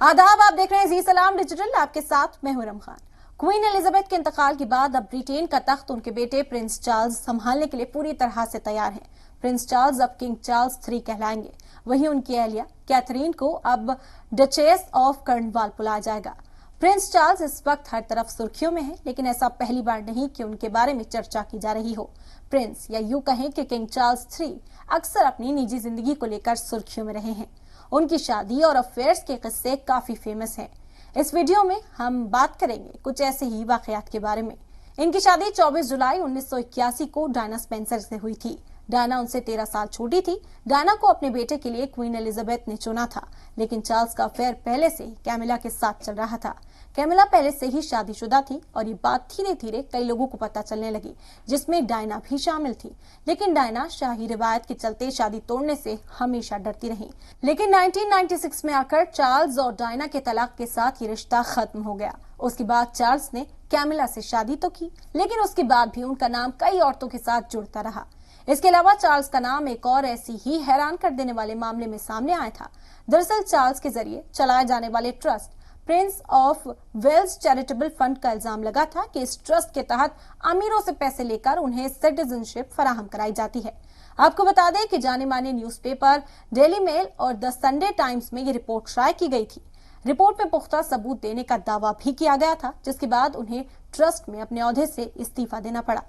आदाब, आप देख रहे हैं जी सलाम डिजिटल। आपके साथ मैं हूं रम खान। क्वीन एलिजाबेथ के इंतकाल के बाद अब ब्रिटेन का तख्त उनके बेटे प्रिंस चार्ल्स संभालने के लिए पूरी तरह से तैयार हैं। प्रिंस चार्ल्स अब किंग चार्ल्स 3 कहलाएंगे। वहीं उनकी अहलिया कैथरीन को अब डचेस ऑफ कर्नवाल बुलाया जाएगा। प्रिंस चार्ल्स इस वक्त हर तरफ सुर्खियों में है, लेकिन ऐसा पहली बार नहीं कि उनके बारे में चर्चा की जा रही हो। प्रिंस या यूं कहें कि किंग चार्ल्स 3 अक्सर अपनी निजी जिंदगी को लेकर सुर्खियों में रहे हैं। उनकी शादी और अफेयर्स के किस्से काफी फेमस हैं। इस वीडियो में हम बात करेंगे कुछ ऐसे ही वाकयात के बारे में। इनकी शादी 24 जुलाई 1981 को डायना स्पेंसर से हुई थी। डायना उनसे 13 साल छोटी थी। डायना को अपने बेटे के लिए क्वीन एलिजाबेथ ने चुना था, लेकिन चार्ल्स का अफेयर पहले से ही कैमिला के साथ चल रहा था। कैमिला पहले से ही शादीशुदा थी और ये बात धीरे धीरे कई लोगों को पता चलने लगी, जिसमें डायना भी शामिल थी। लेकिन डायना शाही रिवायत के चलते शादी तोड़ने से हमेशा डरती रही। लेकिन 1996 में आकर चार्ल्स और डायना के तलाक के साथ ये रिश्ता खत्म हो गया। उसके बाद चार्ल्स ने कैमिला से शादी तो की, लेकिन उसके बाद भी उनका नाम कई औरतों के साथ जुड़ता रहा। इसके अलावा चार्ल्स का नाम एक और ऐसी ही हैरान कर देने वाले मामले में सामने आया था। दरअसल चार्ल्स के जरिए चलाए जाने वाले trust Prince of Wales charitable fund का इल्जाम लगा था कि इस ट्रस्ट के तहत अमीरों से पैसे लेकर उन्हें सिटीजनशिप फराहम कराई जाती है। आपको बता दें कि जाने माने न्यूज़पेपर डेली मेल और द संडे टाइम्स में ये रिपोर्ट शाये की गई थी। रिपोर्ट में पुख्ता सबूत देने का दावा भी किया गया था, जिसके बाद उन्हें ट्रस्ट में अपने ओहदे से इस्तीफा देना पड़ा।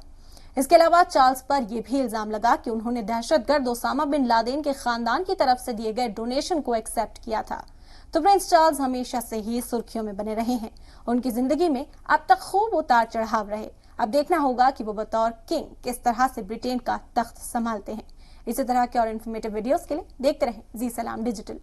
इसके अलावा चार्ल्स पर यह भी इल्जाम लगा कि उन्होंने दहशतगर्द ओसामा बिन लादेन के खानदान की तरफ से दिए गए डोनेशन को एक्सेप्ट किया था। तो प्रिंस चार्ल्स हमेशा से ही सुर्खियों में बने रहे हैं। उनकी जिंदगी में अब तक खूब उतार चढ़ाव रहे। अब देखना होगा कि वो बतौर किंग किस तरह से ब्रिटेन का तख्त संभालते हैं। इसी तरह के और इन्फॉर्मेटिव वीडियोस के लिए देखते रहें जी सलाम डिजिटल।